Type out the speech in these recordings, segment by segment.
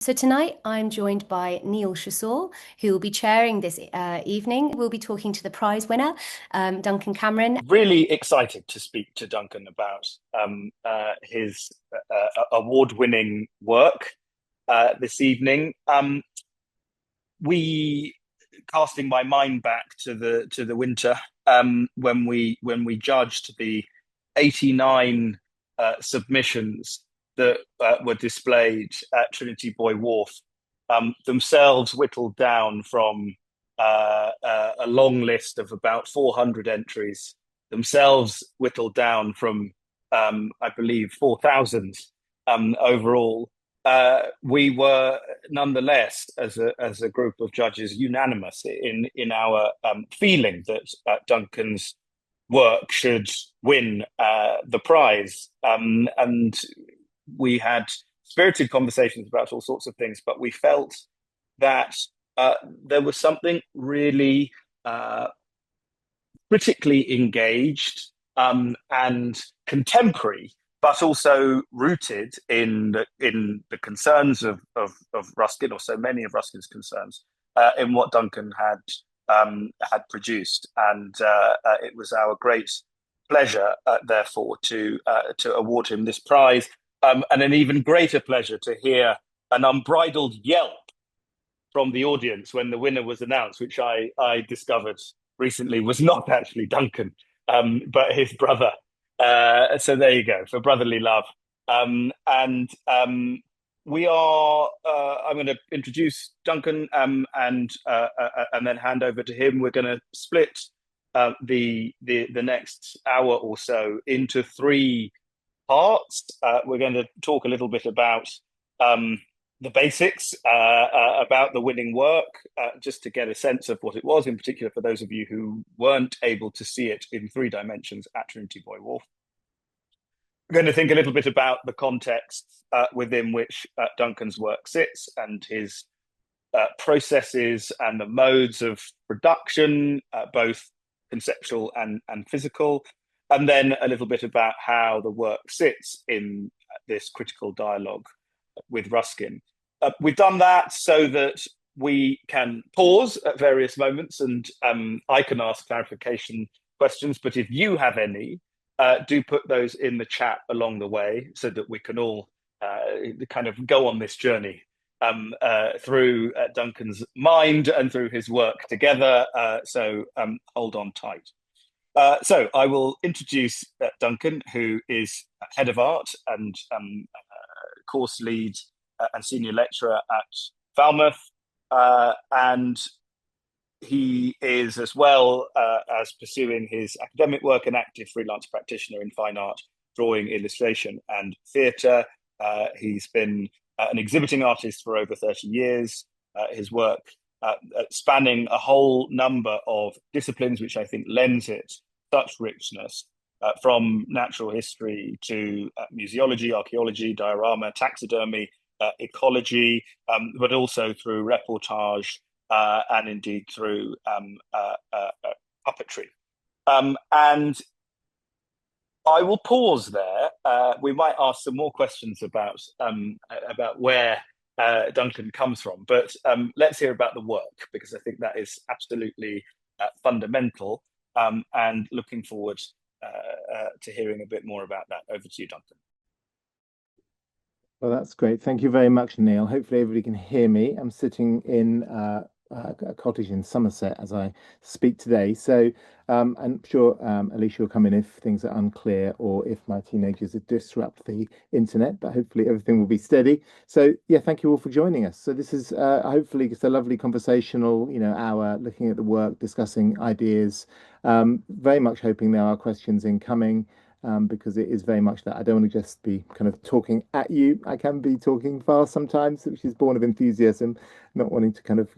So tonight I'm joined by Neal Shasore, who will be chairing this evening. We'll be talking to the prize winner, Duncan Cameron. Really excited to speak to Duncan about his award-winning work this evening. We casting my mind back to the winter when we judged the 89 submissions that were displayed at Trinity Buoy Wharf, themselves whittled down from a long list of about 400 entries, themselves whittled down from, I believe, 4,000 overall. We were nonetheless, as a group of judges, unanimous in our feeling that Duncan's work should win the prize. And we had spirited conversations about all sorts of things, but we felt that there was something really critically engaged and contemporary, but also rooted in the concerns of Ruskin, or so many of Ruskin's concerns, in what Duncan had produced. And it was our great pleasure, therefore, to award him this prize, and an even greater pleasure to hear an unbridled yelp from the audience when the winner was announced, which I discovered recently was not actually Duncan, but his brother. So there you go, for brotherly love. And we are. I'm going to introduce Duncan, and then hand over to him. We're going to split the next hour or so into three parts. We're going to talk a little bit about the basics, about the winning work, just to get a sense of what it was, in particular for those of you who weren't able to see it in 3 dimensions at Trinity Buoy Wharf. We're going to think a little bit about the context within which Duncan's work sits, and his processes and the modes of production, both conceptual and physical, and then a little bit about how the work sits in this critical dialogue with Ruskin. We've done that so that we can pause at various moments, and I can ask clarification questions, but if you have any, do put those in the chat along the way so that we can all kind of go on this journey through Duncan's mind and through his work together. So hold on tight. So I will introduce Duncan, who is head of art and course lead and senior lecturer at Falmouth, and he is, as well as pursuing his academic work, an active freelance practitioner in fine art, drawing, illustration, and theatre. He's been an exhibiting artist for over 30 years. His work spanning a whole number of disciplines, which I think lends it such richness, from natural history to museology, archaeology, diorama, taxidermy, ecology, but also through reportage, and indeed through puppetry. And I will pause there. We might ask some more questions about where Duncan comes from, but let's hear about the work, because I think that is absolutely fundamental, and looking forward to hearing a bit more about that. Over to you, Duncan. Well, that's great. Thank you very much, Neil. Hopefully everybody can hear me. I'm sitting in a cottage in Somerset as I speak today. So I'm sure Alicia will come in if things are unclear or if my teenagers disrupt the internet, but hopefully everything will be steady. So yeah, thank you all for joining us. So this is hopefully just a lovely conversational, hour looking at the work, discussing ideas. Very much hoping there are questions incoming. Because it is very much that I don't want to just be kind of talking at you. I can be talking fast sometimes, which is born of enthusiasm, not wanting to kind of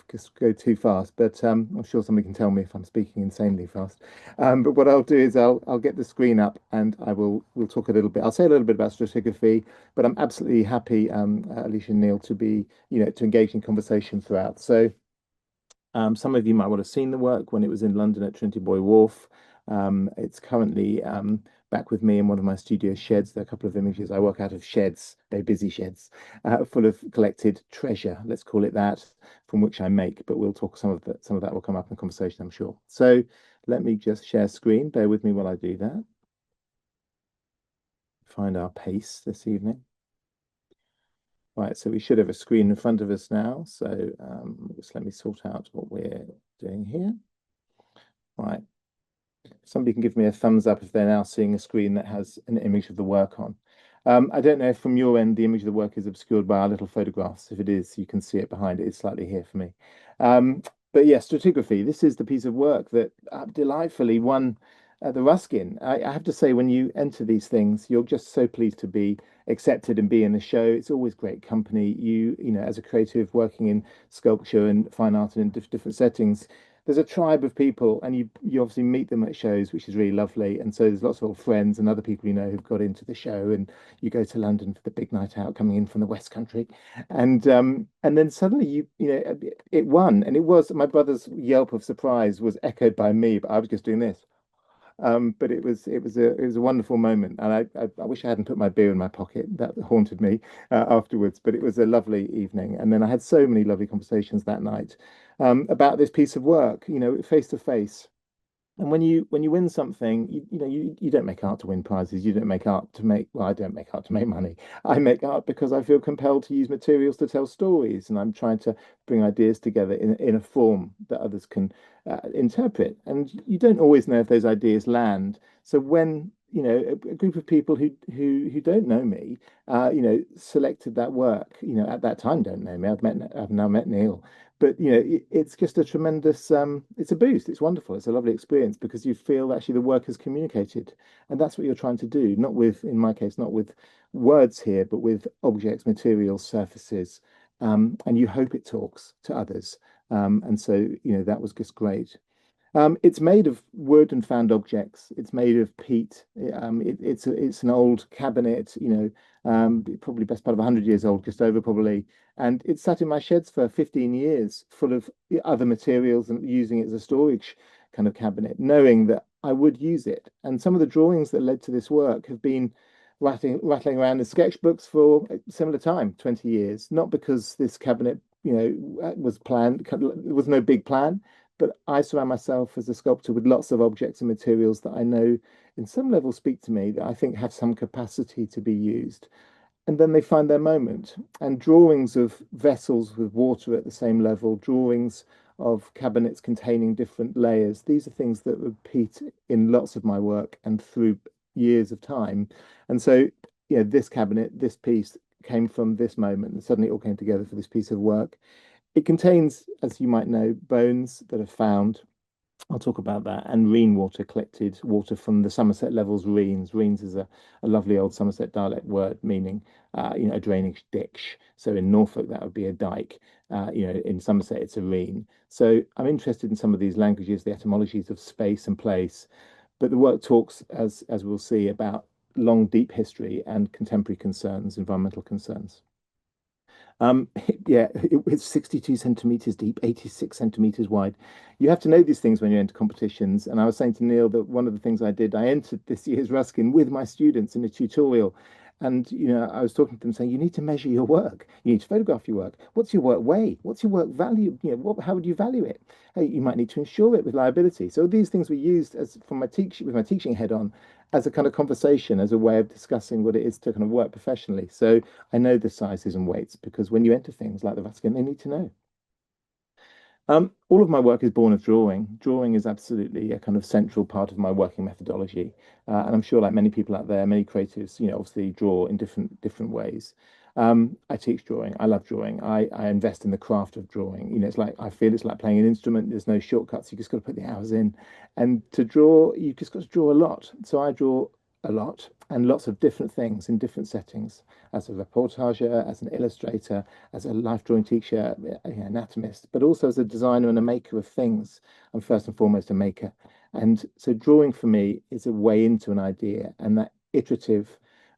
just go too fast. But I'm sure somebody can tell me if I'm speaking insanely fast. But what I'll do is I'll get the screen up and we'll talk a little bit. I'll say a little bit about stratigraphy, but I'm absolutely happy, Alicia and Neil, to be to engage in conversation throughout. So some of you might well have seen the work when it was in London at Trinity Buoy Wharf. It's currently back with me in one of my studio sheds. There are a couple of images. I work out of sheds, very busy sheds, full of collected treasure, let's call it that, from which I make. But we'll talk some of that. Some of that will come up in conversation, I'm sure. So let me just share screen. Bear with me while I do that. Find our pace this evening. Right, so we should have a screen in front of us now. So just let me sort out what we're doing here. Right. Somebody can give me a thumbs up if they're now seeing a screen that has an image of the work on. I don't know if from your end the image of the work is obscured by our little photographs. If it is, you can see it behind it. It's slightly here for me. But yeah, stratigraphy. This is the piece of work that delightfully won the Ruskin. I have to say, when you enter these things, you're just so pleased to be accepted and be in the show. It's always great company. You know, as a creative working in sculpture and fine art and in different settings, there's a tribe of people, and you obviously meet them at shows, which is really lovely. And so there's lots of old friends and other people you know who've got into the show, and you go to London for the big night out coming in from the West Country, and then suddenly you know it won, and it was my brother's yelp of surprise was echoed by me, but I was just doing this. But it was a wonderful moment, and I wish I hadn't put my beer in my pocket. That haunted me afterwards. But it was a lovely evening, and then I had so many lovely conversations that night about this piece of work, you know, face to face. And when you win something, you know you don't make art to win prizes. You don't make art to make, well, I don't make art to make money. I make art because I feel compelled to use materials to tell stories, and I'm trying to bring ideas together in a form that others can interpret. And you don't always know if those ideas land. So when you know a group of people who don't know me, you know, selected that work, you know, at that time don't know me. I've now met Neal, but you know it's just a tremendous it's a boost. It's wonderful. It's a lovely experience because you feel actually the work is communicated, and that's what you're trying to do, not with, in my case, not with words here, but with objects, materials, surfaces, and you hope it talks to others. And so you know that was just great. It's made of wood and found objects. It's made of peat. It's an old cabinet, you know, probably best part of 100 years old, just over probably. And it's sat in my sheds for 15 years, full of other materials and using it as a storage kind of cabinet, knowing that I would use it. And some of the drawings that led to this work have been rattling around in sketchbooks for a similar time, 20 years, not because this cabinet, you know, was planned. There was no big plan, but I surround myself as a sculptor with lots of objects and materials that I know in some level speak to me, that I think have some capacity to be used. And then they find their moment. And drawings of vessels with water at the same level, drawings of cabinets containing different layers, these are things that repeat in lots of my work and through years of time. And so, you know, this cabinet, this piece came from this moment, and suddenly it all came together for this piece of work. It contains, as you might know, bones that are found. I'll talk about that. And rainwater, collected water from the Somerset Levels Reens. Reens is a lovely old Somerset dialect word meaning, you know, a drainage ditch. So in Norfolk, that would be a dike. You know, in Somerset, it's a reen. So I'm interested in some of these languages, the etymologies of space and place. But the work talks, as we'll see, about long, deep history and contemporary concerns, environmental concerns. Yeah, it was 62 centimeters deep, 86 centimeters wide. You have to know these things when you enter competitions. And I was saying to Neal that one of the things I did, I entered this year's Ruskin with my students in a tutorial. And, you know, I was talking to them saying, you need to measure your work. You need to photograph your work. What's your work weigh? What's your work value? You know, how would you value it? Hey, you might need to insure it with liability. So these things were used as from my with my teaching head on as a kind of conversation, as a way of discussing what it is to kind of work professionally. So I know the sizes and weights because when you enter things like the Vatican, they need to know. All of my work is born of drawing. Drawing is absolutely a kind of central part of my working methodology, and I'm sure, like many people out there, many creatives, you know, obviously draw in different ways. I teach drawing. I love drawing. I invest in the craft of drawing. You know, it's like I feel it's like playing an instrument. There's no shortcuts. You just got to put the hours in, and to draw, you just got to draw a lot. So I draw a lot and lots of different things in different settings, as a reportager, as an illustrator, as a life drawing teacher, anatomist, but also as a designer and a maker of things. I'm first and foremost a maker. And so drawing for me is a way into an idea, and that iterative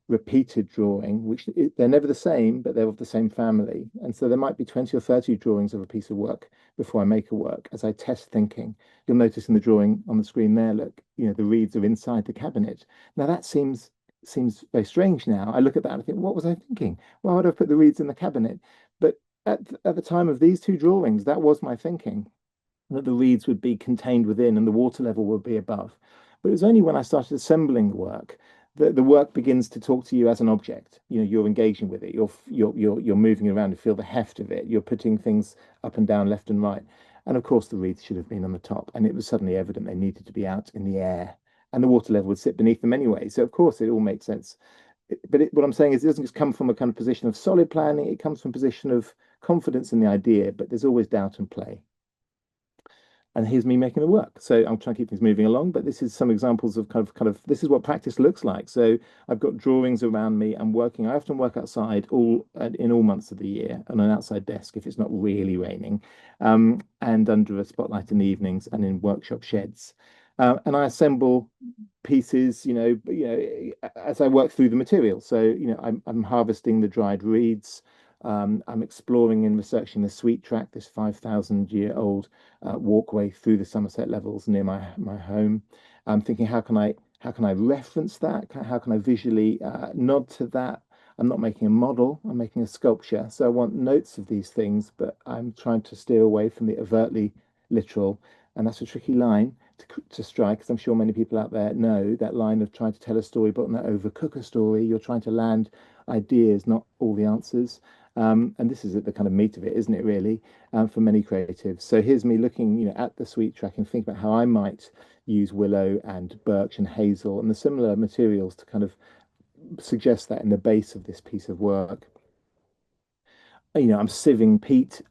repeated drawing, which they're never the same, but they're of the same family. And so there might be 20 or 30 drawings of a piece of work before I make a work. As I test thinking, you'll notice in the drawing on the screen there, look, the reeds are inside the cabinet. Now that seems very strange now. I look at that and I think, what was I thinking? Why would I put the reeds in the cabinet? But at the time of these two drawings, that was my thinking, that the reeds would be contained within and the water level would be above. But it was only when I started assembling the work that the work begins to talk to you as an object. You're engaging with it. You're moving around to feel the heft of it. You're putting things up and down, left and right. And of course, the reeds should have been on the top. And it was suddenly evident they needed to be out in the air. And the water level would sit beneath them anyway. So of course, it all makes sense. What I'm saying is, it doesn't just come from a kind of position of solid planning. It comes from a position of confidence in the idea, but there's always doubt and play. And here's me making the work. So I'm trying to keep things moving along, but this is some examples of kind of this is what practice looks like. So I've got drawings around me. I'm working. I often work outside in all months of the year on an outside desk if it's not really raining, and under a spotlight in the evenings and in workshop sheds. And I assemble pieces, as I work through the material. So, I'm harvesting the dried reeds. I'm exploring and researching the Sweet Track, this 5,000-year-old walkway through the Somerset Levels near my home. I'm thinking, how can I reference that? How can I visually nod to that? I'm not making a model, I'm making a sculpture. So I want notes of these things, but I'm trying to steer away from the overtly literal. And that's a tricky line to strike, because I'm sure many people out there know that line of trying to tell a story, but not overcook a story. You're trying to land ideas, not all the answers. And this is at the kind of meat of it, isn't it, really, for many creatives. So here's me looking, at the Sweet Track and thinking about how I might use willow and birch and hazel and the similar materials to kind of suggest that in the base of this piece of work. I'm sieving peat.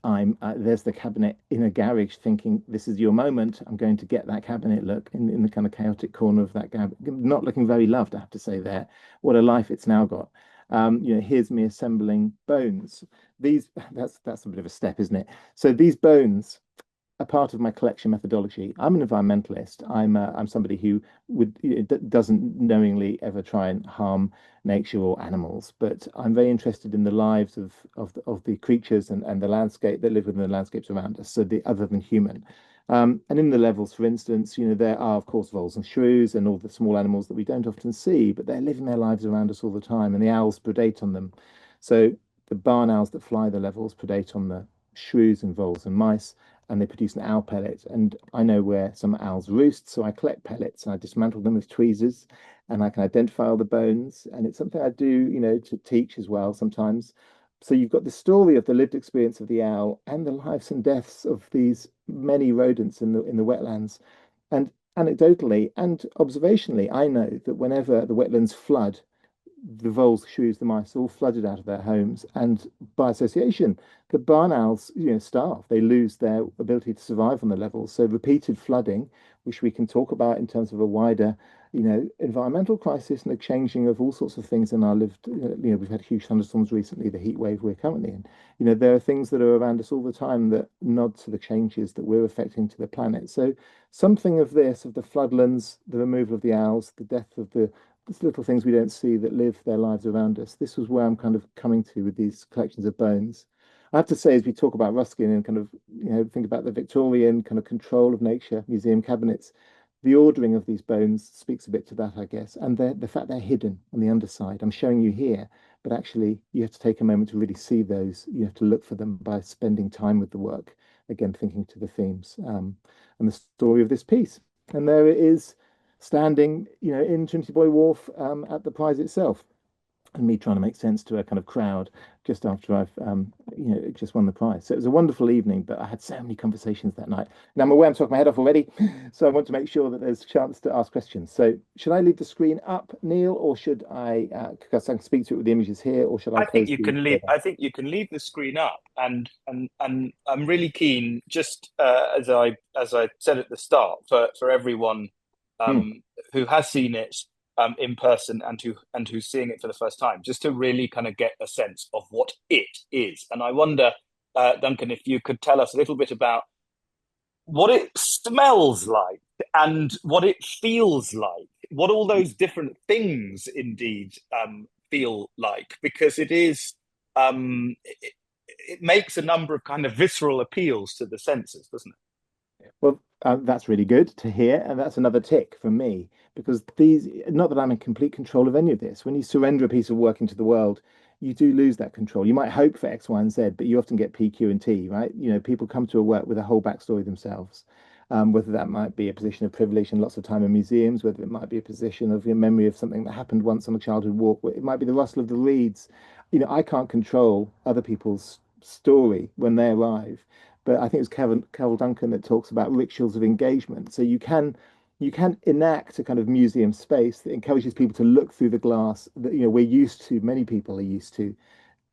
There's the cabinet in a garage, thinking this is your moment. I'm going to get that cabinet look in the kind of chaotic corner of that cabinet, not looking very loved, I have to say there. What a life it's now got. Here's me assembling bones. That's a bit of a step, isn't it? So these bones a part of my collection methodology. I'm an environmentalist. I'm somebody who doesn't knowingly ever try and harm nature or animals, but I'm very interested in the lives of the creatures and the landscape that live within the landscapes around us, so the other than human. And in the levels, for instance, there are, of course, voles and shrews and all the small animals that we don't often see, but they're living their lives around us all the time, and the owls predate on them. So the barn owls that fly the levels predate on the shrews and voles and mice, and they produce an owl pellet. And I know where some owls roost, so I collect pellets and I dismantle them with tweezers, and I can identify all the bones. And it's something I do, to teach as well sometimes. So you've got the story of the lived experience of the owl and the lives and deaths of these many rodents in the wetlands. And anecdotally and observationally, I know that whenever the wetlands flood, the voles, shrews, the mice all flooded out of their homes, and by association, the barn owls, starve. They lose their ability to survive on the levels. So repeated flooding, which we can talk about in terms of a wider, environmental crisis and the changing of all sorts of things in our lived. We've had huge thunderstorms recently, the heat wave we're currently in. There are things that are around us all the time that nod to the changes that we're affecting to the planet. So something of this, of the floodlands, the removal of the owls, the death of the little things we don't see that live their lives around us. This was where I'm kind of coming to with these collections of bones. I have to say, as we talk about Ruskin and kind of, think about the Victorian kind of control of nature, museum cabinets, the ordering of these bones speaks a bit to that, I guess. And the fact they're hidden on the underside. I'm showing you here, but actually you have to take a moment to really see those. You have to look for them by spending time with the work, again, thinking to the themes and the story of this piece. And there it is, standing, in Trinity Buoy Wharf at the prize itself, and me trying to make sense to a kind of crowd just after I've, just won the prize. So it was a wonderful evening, but I had so many conversations that night. Now I'm aware I'm talking my head off already, so I want to make sure that there's a chance to ask questions. So should I leave the screen up, Neil, or should I, because I can speak to it with the images here, or should I close I think you can leave the screen up, and I'm really keen, just as I said at the start, for everyone who has seen it in person and who's seeing it for the first time, just to really kind of get a sense of what it is. And I wonder, Duncan, if you could tell us a little bit about what it smells like and what it feels like, what all those different things indeed feel like? Because it makes a number of kind of visceral appeals to the senses, doesn't it? Well, that's really good to hear, and that's another tick for me because not that I'm in complete control of any of this. When you surrender a piece of work into the world, you do lose that control. You might hope for X, Y, and Z, but you often get P, Q, and T, right? People come to a work with a whole backstory themselves, whether that might be a position of privilege and lots of time in museums, whether it might be a position of your memory of something that happened once on a childhood walk, it might be the rustle of the reeds. I can't control other people's story when they arrive. But I think it was Carol Duncan that talks about rituals of engagement. So you can enact a kind of museum space that encourages people to look through the glass that many people are used to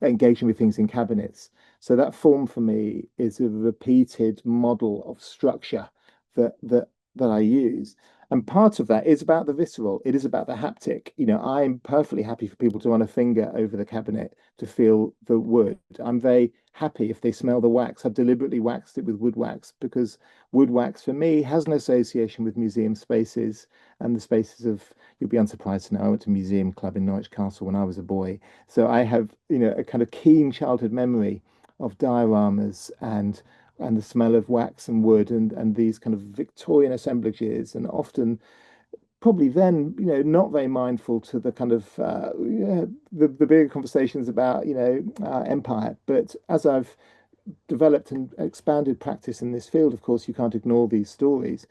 engaging with things in cabinets. So that form for me is a repeated model of structure that I use. And part of that is about the visceral. It is about the haptic. I'm perfectly happy for people to run a finger over the cabinet to feel the wood. I'm very happy if they smell the wax. I've deliberately waxed it with wood wax because wood wax for me has an association with museum spaces and the spaces of, you'll be unsurprised to know, I went to Museum Club in Norwich Castle when I was a boy. So I have, a kind of keen childhood memory of dioramas and the smell of wax and wood and these kind of Victorian assemblages, and often probably then not very mindful to the kind of the bigger conversations about empire. But as I've developed and expanded practice in this field, of course, you can't ignore these stories.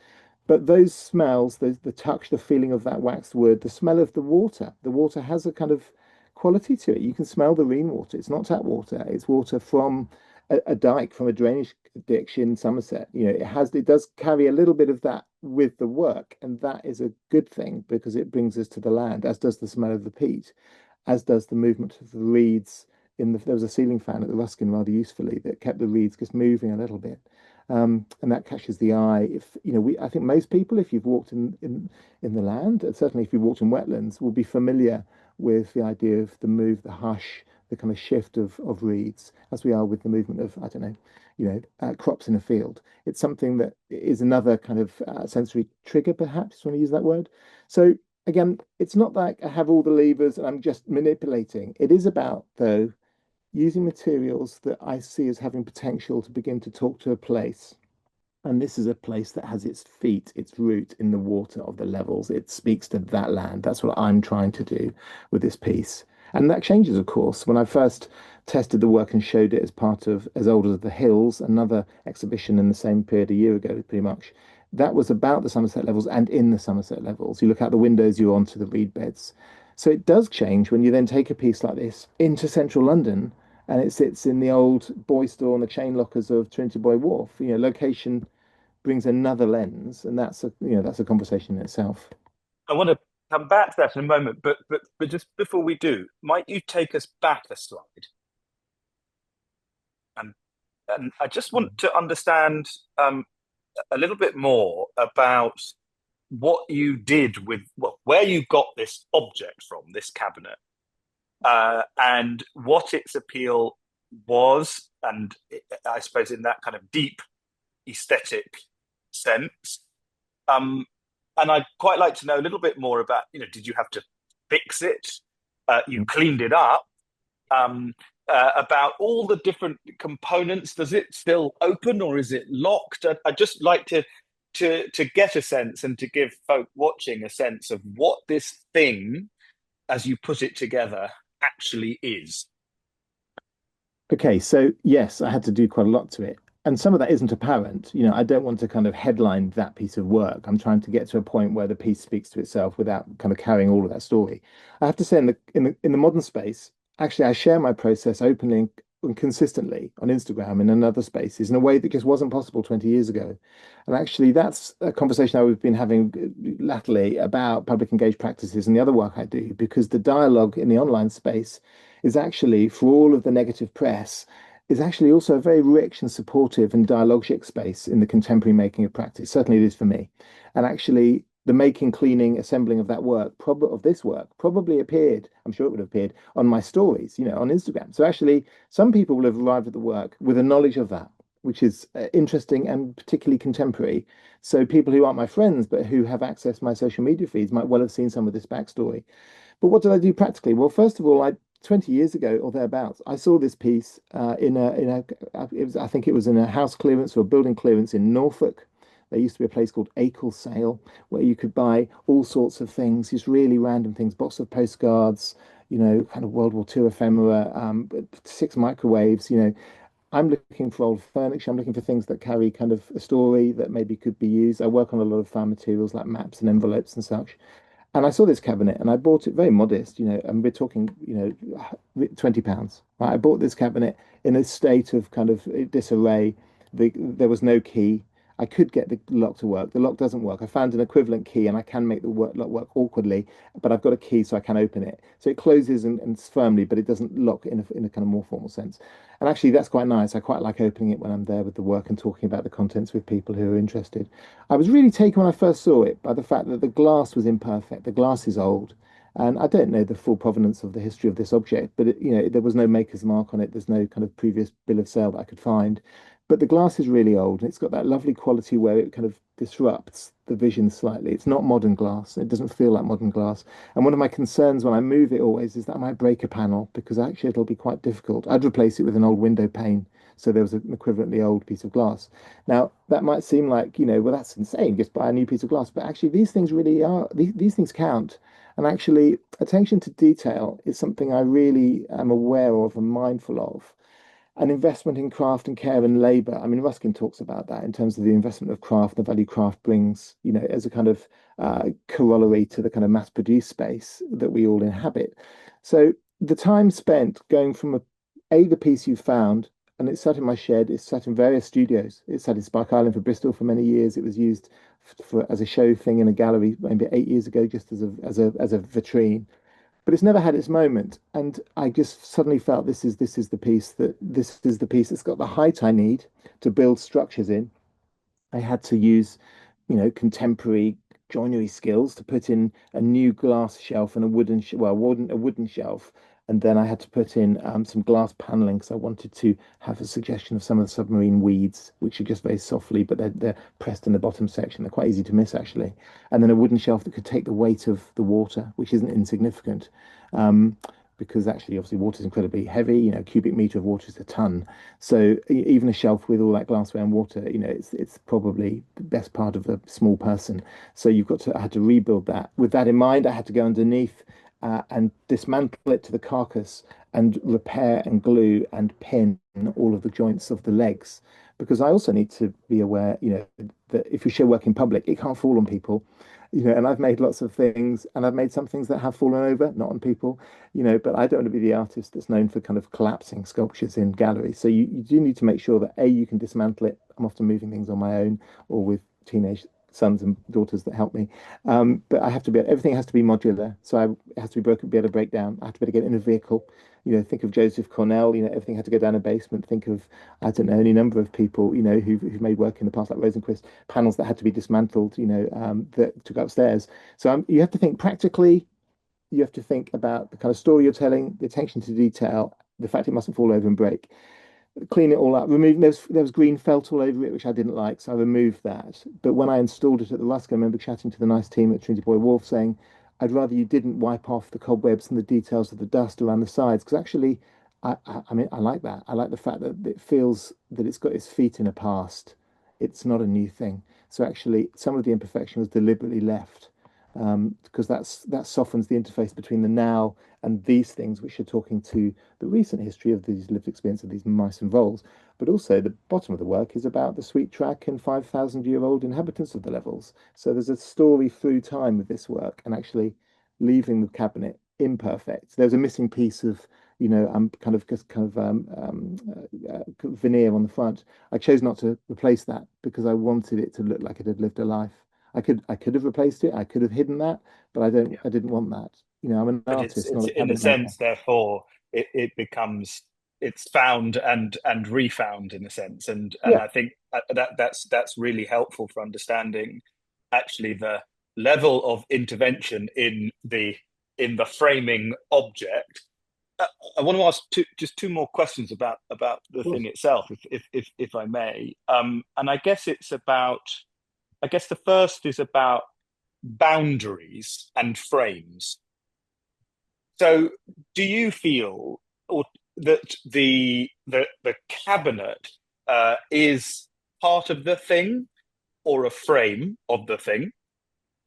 But those smells, the touch, the feeling of that waxed wood, the smell of the water has a kind of quality to it. You can smell the rainwater. It's not tap water. It's water from a dike, from a drainage ditch in Somerset. It does carry a little bit of that with the work, and that is a good thing because it brings us to the land, as does the smell of the peat, as does the movement of the reeds. There was a ceiling fan at the Ruskin rather usefully that kept the reeds just moving a little bit. And that catches the eye. I think most people, if you've walked in the land, and certainly if you've walked in wetlands, will be familiar with the idea of the move, the hush, the kind of shift of reeds, as we are with the movement of, I don't know, crops in a field. It's something that is another kind of sensory trigger, perhaps, if you want to use that word. So again, it's not like I have all the levers and I'm just manipulating. It is about, though, using materials that I see as having potential to begin to talk to a place. And this is a place that has its feet, its root in the water of the levels. It speaks to that land. That's what I'm trying to do with this piece. And that changes, of course. When I first tested the work and showed it as part of As Old as the Hills, another exhibition in the same period a year ago, pretty much, that was about the Somerset levels and in the Somerset levels. You look out the windows, you're onto the reed beds. So it does change when you then take a piece like this into central London and it sits in the old boy store and the chain lockers of Trinity Boy Wharf. Location brings another lens, and that's a conversation in itself. I want to come back to that in a moment, but just before we do, might you take us back a slide? And I just want to understand a little bit more about what you did with, well, where you got this object from, this cabinet, and what its appeal was, and I suppose in that kind of deep aesthetic sense. And I'd quite like to know a little bit more about, did you have to fix it? You cleaned it up. About all the different components. Does it still open or is it locked? I'd just like to get a sense and to give folk watching a sense of what this thing, as you put it together, actually is. Okay, so yes, I had to do quite a lot to it. And some of that isn't apparent. I don't want to kind of headline that piece of work. I'm trying to get to a point where the piece speaks to itself without kind of carrying all of that story. I have to say, in the modern space, actually, I share my process openly and consistently on Instagram and in other spaces in a way that just wasn't possible 20 years ago. And actually, that's a conversation I've been having latterly about public engaged practices and the other work I do, because the dialogue in the online space is actually, for all of the negative press, is actually also a very rich and supportive and dialogic space in the contemporary making of practice. Certainly it is for me. And actually, the making, cleaning, assembling of that work, probably appeared, I'm sure it would have appeared on my stories, on Instagram. So actually, some people will have arrived at the work with a knowledge of that, which is interesting and particularly contemporary. So people who aren't my friends, but who have accessed my social media feeds might well have seen some of this backstory. But what did I do practically? Well, first of all, 20 years ago or thereabouts, I saw this piece I think it was in a house clearance or a building clearance in Norfolk. There used to be a place called Acle Sale where you could buy all sorts of things, just really random things, box of postcards, kind of World War II ephemera, 6 microwaves. I'm looking for old furniture. I'm looking for things that carry kind of a story that maybe could be used. I work on a lot of found materials like maps and envelopes and such. And I saw this cabinet and I bought it very modest, and we're talking, £20. Right? I bought this cabinet in a state of kind of disarray. There was no key. I could get the lock to work. The lock doesn't work. I found an equivalent key and I can make the lock work awkwardly, but I've got a key so I can open it. So it closes and firmly, but it doesn't lock in a kind of more formal sense. And actually, that's quite nice. I quite like opening it when I'm there with the work and talking about the contents with people who are interested. I was really taken when I first saw it by the fact that the glass was imperfect. The glass is old, and I don't know the full provenance of the history of this object, but there was no maker's mark on it. There's no kind of previous bill of sale that I could find. But the glass is really old. It's got that lovely quality where it kind of disrupts the vision slightly. It's not modern glass. It doesn't feel like modern glass. And one of my concerns when I move it always is that I might break a panel because actually it'll be quite difficult. I'd replace it with an old window pane. So there was an equivalently old piece of glass. Now, that might seem like, well, that's insane, just buy a new piece of glass. But actually, these things really are, these things count. And actually, attention to detail is something I really am aware of and mindful of. An investment in craft and care and labor. I mean, Ruskin talks about that in terms of the investment of craft, the value craft brings, as a kind of corollary to the kind of mass-produced space that we all inhabit. So the time spent going from the piece you found, and it's sat in my shed, it's sat in various studios. It's sat in Spike Island for Bristol for many years. It was used as a show thing in a gallery maybe 8 years ago, just as a vitrine, but it's never had its moment. And I just suddenly felt this is the piece that's got the height I need to build structures in. I had to use, contemporary joinery skills to put in a new glass shelf and a wooden shelf. And then I had to put in some glass paneling because I wanted to have a suggestion of some of the submarine weeds, which are just very softly, but they're pressed in the bottom section. They're quite easy to miss, actually. And then a wooden shelf that could take the weight of the water, which isn't insignificant. Um, because actually, obviously, water is incredibly heavy. Cubic meter of water is a ton. So even a shelf with all that glassware and water, it's probably the best part of a small person. So I had to rebuild that. With that in mind, I had to go underneath and dismantle it to the carcass and repair and glue and pin all of the joints of the legs. Because I also need to be aware, that if you show work in public, it can't fall on people. And I've made lots of things, and I've made some things that have fallen over, not on people, but I don't want to be the artist that's known for kind of collapsing sculptures in galleries. So you do need to make sure that A, you can dismantle it. I'm often moving things on my own or with teenage sons and daughters that help me. But everything has to be modular. So it has to be broken, be able to break down. I have to be able to get in a vehicle. Think of Joseph Cornell, everything had to go down a basement. Think of, I don't know, any number of people, who've made work in the past, like Rosenquist, panels that had to be dismantled, that took upstairs. So you have to think practically, you have to think about the kind of story you're telling, the attention to detail, the fact it mustn't fall over and break, clean it all up, remove there was green felt all over it, which I didn't like, so I removed that. But when I installed it at the Ruskin, I remember chatting to the nice team at Trinity Boy Wharf saying, I'd rather you didn't wipe off the cobwebs and the details of the dust around the sides, because actually, I mean, I like that. I like the fact that it feels that it's got its feet in a past. It's not a new thing. So actually, some of the imperfection was deliberately left, because that softens the interface between the now and these things, which are talking to the recent history of these lived experience of these mice and voles. But also, the bottom of the work is about the sweet track and 5,000-year-old inhabitants of the levels. So there's a story through time with this work, and actually leaving the cabinet imperfect. There's a missing piece of, veneer on the front. I chose not to replace that because I wanted it to look like it had lived a life. I could have replaced it. I could have hidden that, but I don't. Yeah. I didn't want that. I'm an But artist, not it's a in a cabinet maker. sense, therefore, it becomes it's found and refound in a sense, and Yeah. I think that's really helpful for understanding actually the level of intervention in the framing object. I want to ask just two more questions about the Of course. thing itself, if I may. And I guess it's about. I guess the first is about boundaries and frames. So, do you feel or that the cabinet is part of the thing or a frame of the thing?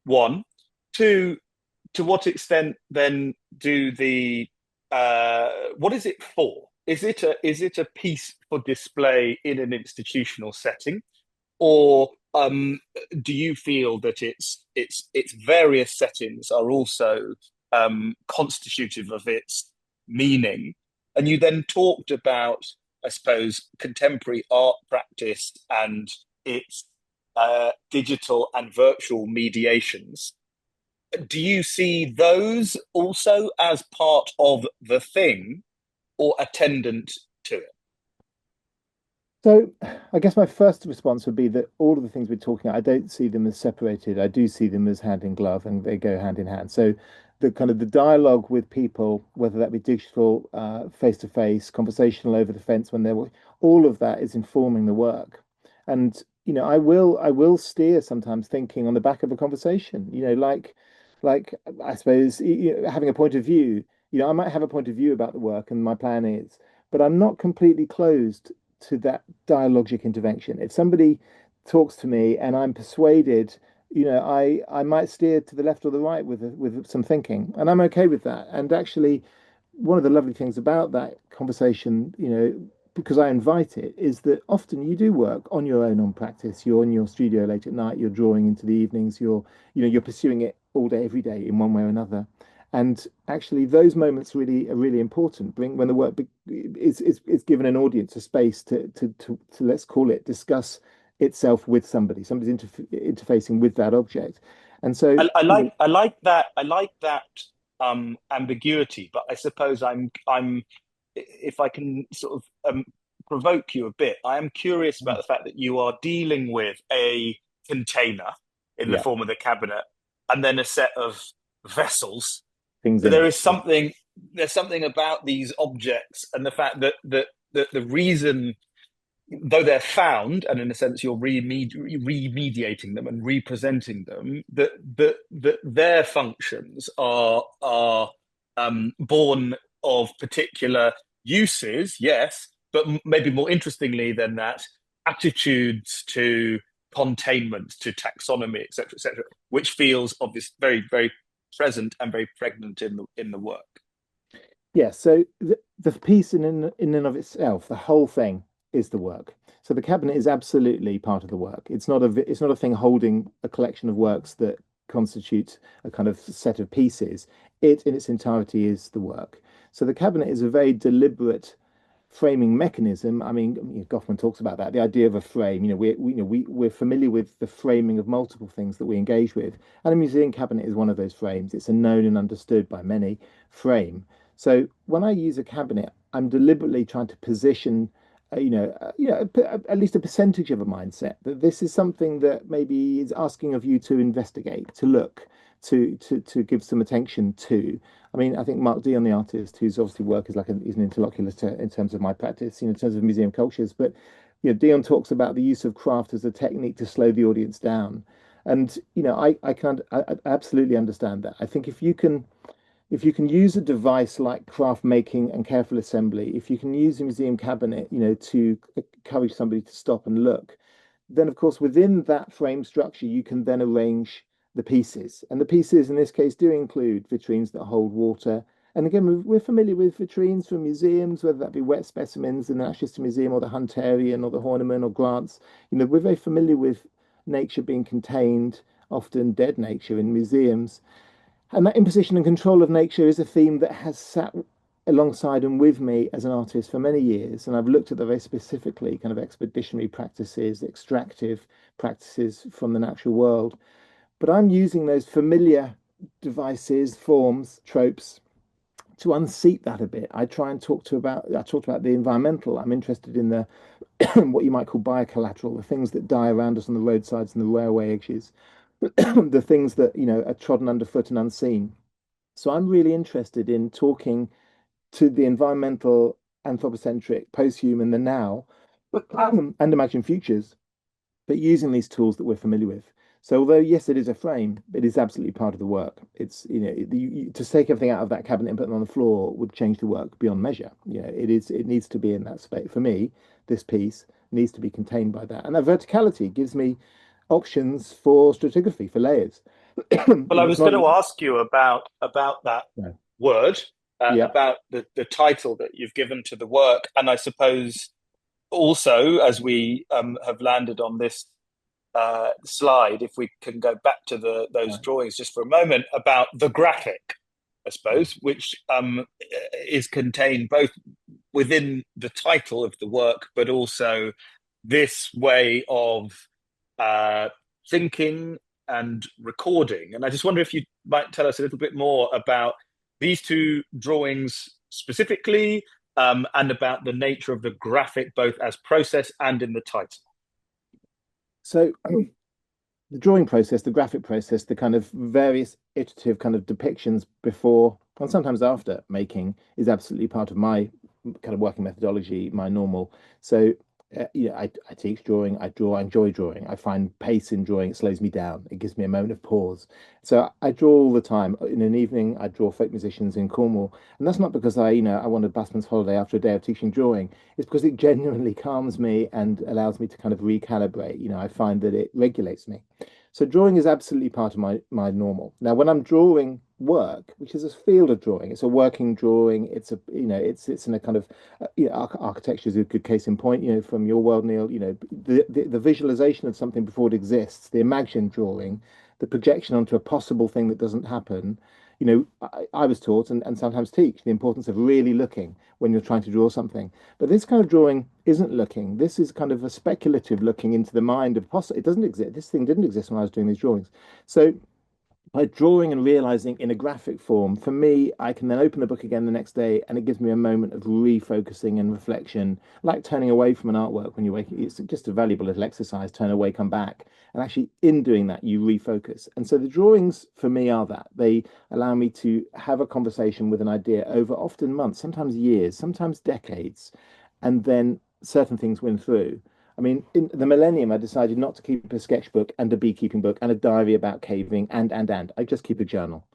One, two. To what extent then do the what is it for? Is it a piece for display in an institutional setting, or do you feel that its various settings are also constitutive of its meaning? And you then talked about, I suppose, contemporary art practice and its digital and virtual mediations. Do you see those also as part of the thing or attendant to it? So I guess my first response would be that all of the things we're talking about, I don't see them as separated. I do see them as hand in glove and they go hand in hand. So the kind of the dialogue with people, whether that be digital, face to face, conversational over the fence when they're all of that is informing the work. And I will steer sometimes thinking on the back of a conversation, like I suppose having a point of view. I might have a point of view about the work and my plan is, but I'm not completely closed to that dialogic intervention. If somebody talks to me and I'm persuaded, I might steer to the left or the right with some thinking, and I'm okay with that. And actually, one of the lovely things about that conversation, because I invite it, is that often you do work on your own on practice. You're in your studio late at night. You're drawing into the evenings. You're pursuing it all day, every day, in one way or another. And actually, those moments really are really important. Bring when the work is given an audience, a space to let's call it discuss itself with somebody. Somebody's interfacing with that object, and so I like that ambiguity, but I suppose I'm if I can sort of provoke you a bit, I am curious about the fact that you are dealing with a container in the yeah, form of the cabinet and then a set of vessels. things So in there it. is something there's something about these objects and the fact that the reason, though they're found, and in a sense you're remediating them and representing them, that their functions are born of particular uses, yes, but maybe more interestingly than that, attitudes to containment, to taxonomy, etc., which feels obvious, very, very present and very pregnant in the work. Yeah, so the piece in and of itself, the whole thing is the work. So the cabinet is absolutely part of the work. It's not a thing holding a collection of works that constitutes a kind of set of pieces. It in its entirety is the work. So the cabinet is a very deliberate framing mechanism. I mean, Goffman talks about that, the idea of a frame. We're familiar with the framing of multiple things that we engage with, and a museum cabinet is one of those frames. It's a known and understood by many frame. So when I use a cabinet, I'm deliberately trying to position, at least a percentage of a mindset that this is something that maybe is asking of you to investigate, to look, to give some attention to. I mean, I think Mark Dion, the artist, whose obviously work is is an interlocutor in terms of my practice, in terms of museum cultures, but Dion talks about the use of craft as a technique to slow the audience down, and I absolutely understand that. I think if you can use a device like craft making and careful assembly, if you can use a museum cabinet, to encourage somebody to stop and look, then of course within that frame structure you can then arrange the pieces, and the pieces in this case do include vitrines that hold water. And again, we're familiar with vitrines from museums, whether that be wet specimens in the Natural History Museum or the Hunterian or the Horniman or Grants. We're very familiar with nature being contained, often dead nature, in museums. And that imposition and control of nature is a theme that has sat alongside and with me as an artist for many years. And I've looked at the very specifically kind of expeditionary practices, extractive practices from the natural world. But I'm using those familiar devices, forms, tropes to unseat that a bit. I talked about the environmental. I'm interested in the what you might call biocollateral, the things that die around us on the roadsides and the railway edges, the things that are trodden underfoot and unseen. So I'm really interested in talking to the environmental, anthropocentric, post-human, the now, and imagine futures, but using these tools that we're familiar with. So although yes, it is a frame, it is absolutely part of the work. It's to take everything out of that cabinet and put them on the floor would change the work beyond measure. It is. It needs to be in that space. For me, this piece needs to be contained by that, and that verticality gives me options for stratigraphy for layers. Well, I It's was not. going to ask you about that No. word, Yeah. about the title that you've given to the work, and I suppose also as we have landed on this slide, if we can go back to those Right. drawings just for a moment, about the graphic, I suppose, which is contained both within the title of the work, but also this way of uh, thinking and recording. And I just wonder if you might tell us a little bit more about these two drawings specifically, and about the nature of the graphic, both as process and in the title. So the drawing process, the graphic process, the kind of various iterative kind of depictions before and sometimes after making is absolutely part of my kind of working methodology, my normal. So, I teach drawing, I draw, I enjoy drawing. I find pace in drawing, it slows me down. It gives me a moment of pause. So I draw all the time. In an evening, I draw folk musicians in Cornwall. And that's not because I want a busman's holiday after a day of teaching drawing. It's because it genuinely calms me and allows me to kind of recalibrate. I find that it regulates me. So drawing is absolutely part of my normal. Now, when I'm drawing work, which is a field of drawing, it's a working drawing. It's a it's in a kind of architecture is a good case in point. From your world, Neil. The visualization of something before it exists, the imagined drawing, the projection onto a possible thing that doesn't happen. I was taught and sometimes teach the importance of really looking when you're trying to draw something. But this kind of drawing isn't looking. This is kind of a speculative looking into the mind of possible. It doesn't exist. This thing didn't exist when I was doing these drawings. So by drawing and realizing in a graphic form, for me, I can then open the book again the next day and it gives me a moment of refocusing and reflection, like turning away from an artwork when you're waking. It's just a valuable little exercise, turn away, come back. And actually, in doing that, you refocus. And so the drawings for me are that they allow me to have a conversation with an idea over often months, sometimes years, sometimes decades, and then certain things win through. I mean, in the millennium, I decided not to keep a sketchbook and a beekeeping book and a diary about caving and. I just keep a journal,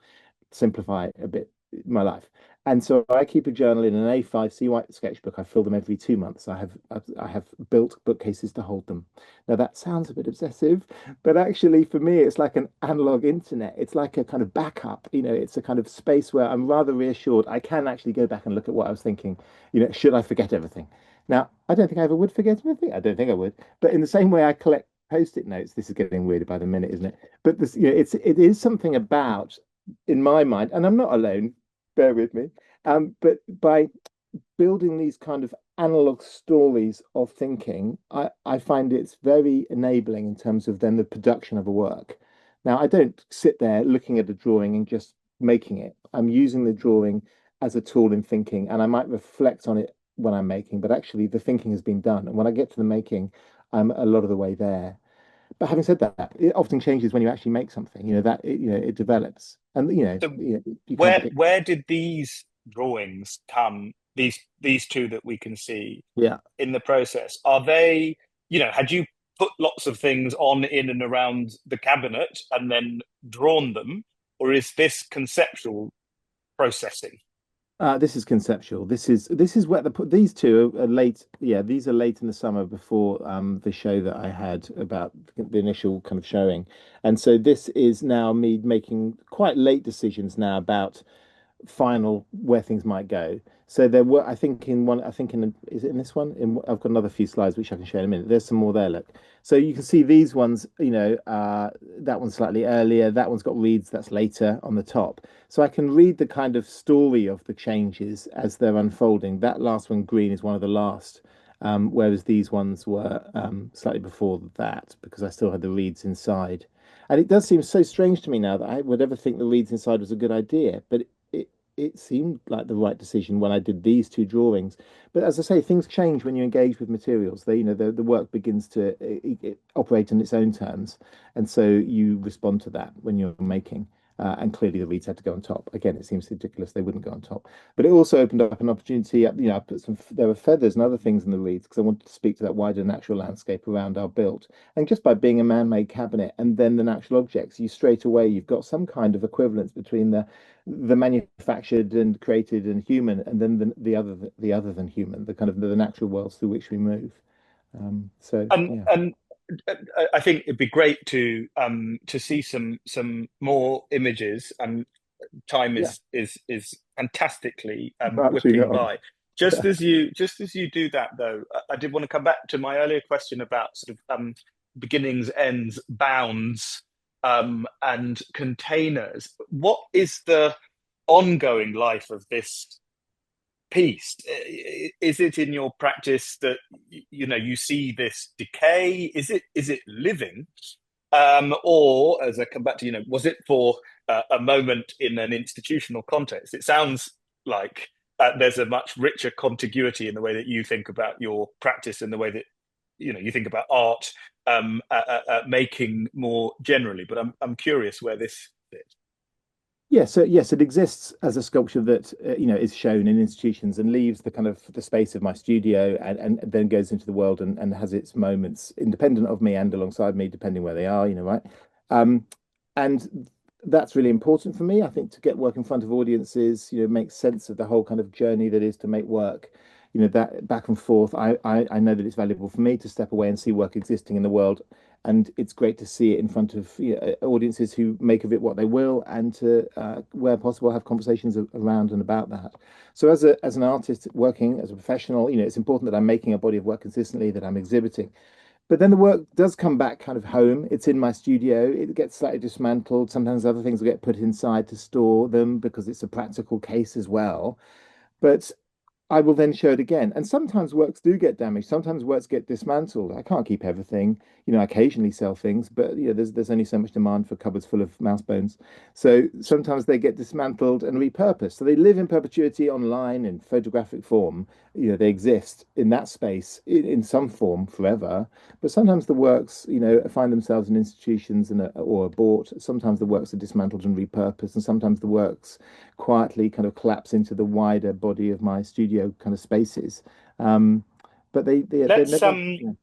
simplify a bit my life. And so I keep a journal in an A5 C white sketchbook. I fill them every 2 months. I have built bookcases to hold them. Now that sounds a bit obsessive, but actually for me, it's like an analog internet. It's like a kind of backup. It's a kind of space where I'm rather reassured I can actually go back and look at what I was thinking. Should I forget everything? Now, I don't think I ever would forget anything. I don't think I would. But in the same way I collect post-it notes, this is getting weirder by the minute, isn't it? But it is something about, in my mind, and I'm not alone, bear with me. But by building these kind of analog stories of thinking, I find it's very enabling in terms of then the production of a work. Now, I don't sit there looking at a drawing and just making it. I'm using the drawing as a tool in thinking, and I might reflect on it when I'm making, but actually the thinking has been done. And when I get to the making, I'm a lot of the way there. But having said that, it often changes when you actually make something, that it develops. And So you can't predict. where did these drawings come? These two that we can see Yeah. in the process, are they? Had you put lots of things on in and around the cabinet and then drawn them, or is this conceptual processing? This is conceptual. This is where these two are late. Yeah, these are late in the summer before the show that I had about the initial kind of showing, and so this is now me making quite late decisions now about final where things might go. So there were, I think in one, I think in, is it in this one? I've got another few slides which I can share in a minute. There's some more there, look. So you can see these ones, that one's slightly earlier, that one's got reads, that's later on the top. So I can read the kind of story of the changes as they're unfolding. That last one, green, is one of the last. Whereas these ones were slightly before that because I still had the reads inside. And it does seem so strange to me now that I would ever think the reads inside was a good idea, but it seemed like the right decision when I did these two drawings. But as I say, things change when you engage with materials. The work begins to operate on its own terms, and so you respond to that when you're making. and clearly the reeds had to go on top. Again, it seems ridiculous they wouldn't go on top. But it also opened up an opportunity. I put there were feathers and other things in the reeds because I wanted to speak to that wider natural landscape around our built. And just by being a man-made cabinet and then the natural objects, you've got some kind of equivalence between the manufactured and created and human, and then the other than human, the kind of the natural worlds through which we move. So And yeah, and I think it'd be great to see some more images. And time yeah, is fantastically marching whipping on. by. Just as you do that, though, I did want to come back to my earlier question about sort of beginnings, ends, bounds, and containers. What is the ongoing life of this piece? Is it in your practice that you see this decay? Is it living? Or, as I come back to, was it for a moment in an institutional context? It sounds like there's a much richer contiguity in the way that you think about your practice and the way that you think about art making more generally. But I'm curious where this fits. Yeah, so yes, it exists as a sculpture that is shown in institutions and leaves the kind of the space of my studio and then goes into the world and has its moments independent of me and alongside me, depending where they are, right? Um, and that's really important for me. I think to get work in front of audiences, make sense of the whole kind of journey that is to make work, that back and forth. I know that it's valuable for me to step away and see work existing in the world, and it's great to see it in front of audiences who make of it what they will, and to, where possible, have conversations around and about that. So, as an artist working as a professional, it's important that I'm making a body of work consistently, that I'm exhibiting. But then the work does come back kind of home. It's in my studio. It gets slightly dismantled. Sometimes other things will get put inside to store them because it's a practical case as well. But I will then show it again. And sometimes works do get damaged. Sometimes works get dismantled. I can't keep everything. I occasionally sell things, but there's only so much demand for cupboards full of mouse bones. So sometimes they get dismantled and repurposed. So they live in perpetuity online in photographic form. They exist in that space in some form forever. But sometimes the works, find themselves in institutions or are bought. Sometimes the works are dismantled and repurposed, and sometimes the works quietly kind of collapse into the wider body of my studio kind of spaces. But they're Let's never.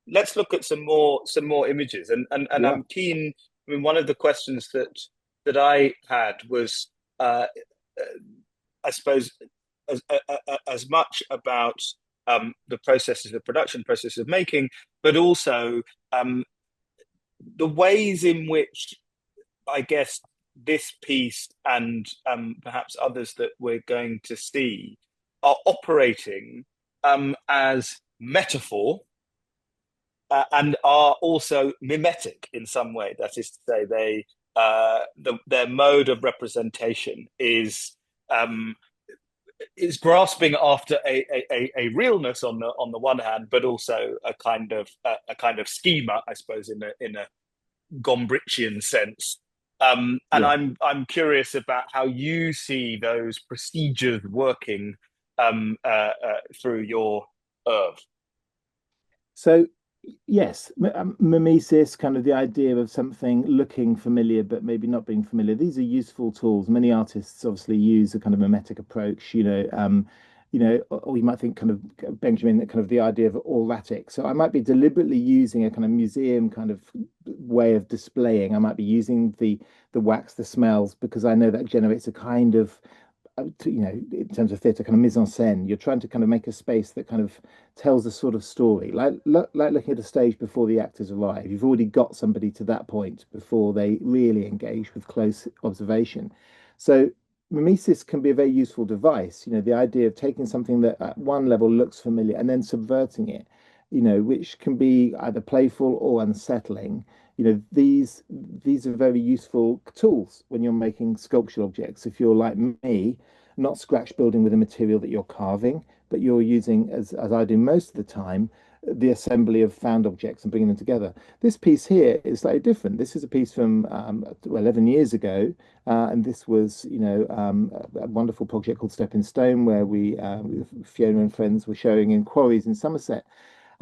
let's look at some more images, and Yeah, I'm keen. I mean, one of the questions that I had was, I suppose, as much about the processes, the production process of making, but also the ways in which, I guess, this piece and perhaps others that we're going to see are operating as metaphor, and are also mimetic in some way. That is to say, their mode of representation is grasping after a realness on the one hand, but also a kind of schema, I suppose, in a Gombrichian sense. And yeah. I'm curious about how you see those procedures working through your oeuvre. So yes, mimesis, kind of the idea of something looking familiar but maybe not being familiar. These are useful tools. Many artists obviously use a kind of mimetic approach. Or you might think kind of Benjamin, kind of the idea of auratic. So I might be deliberately using a kind of museum kind of way of displaying. I might be using the wax, the smells, because I know that generates a kind of in terms of theatre, kind of mise en scène. You're trying to kind of make a space that kind of tells a sort of story, like looking at a stage before the actors arrive. You've already got somebody to that point before they really engage with close observation. So mimesis can be a very useful device. The idea of taking something that at one level looks familiar and then subverting it, which can be either playful or unsettling. These are very useful tools when you're making sculptural objects. If you're like me, not scratch building with a material that you're carving, but you're using, as I do most of the time, the assembly of found objects and bringing them together. This piece here is slightly different. This is a piece from 11 years ago, and this was, a wonderful project called Stepping Stone, where we, with Fiona and friends, were showing in quarries in Somerset.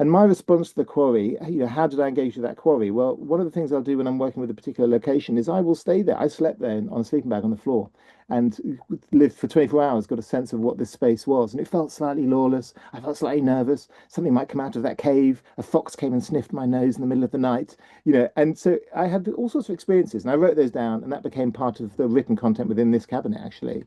And my response to the quarry, how did I engage with that quarry? Well, one of the things I'll do when I'm working with a particular location is I will stay there. I slept there on a sleeping bag on the floor and lived for 24 hours, got a sense of what this space was. And it felt slightly lawless. I felt slightly nervous. Something might come out of that cave. A fox came and sniffed my nose in the middle of the night, And so I had all sorts of experiences and I wrote those down and that became part of the written content within this cabinet, actually.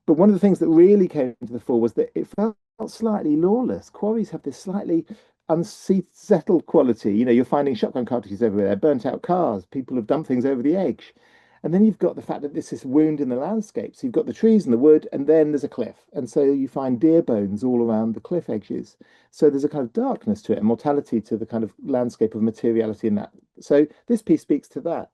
But one of the things that really came to the fore was that it felt slightly lawless. Quarries have this slightly unsettled quality. You're finding shotgun cartridges everywhere, burnt out cars, people have dumped things over the edge. And then you've got the fact that this is wound in the landscape. So you've got the trees and the wood, and then there's a cliff. And so you find deer bones all around the cliff edges. So there's a kind of darkness to it, and mortality to the kind of landscape of materiality in that. So this piece speaks to that.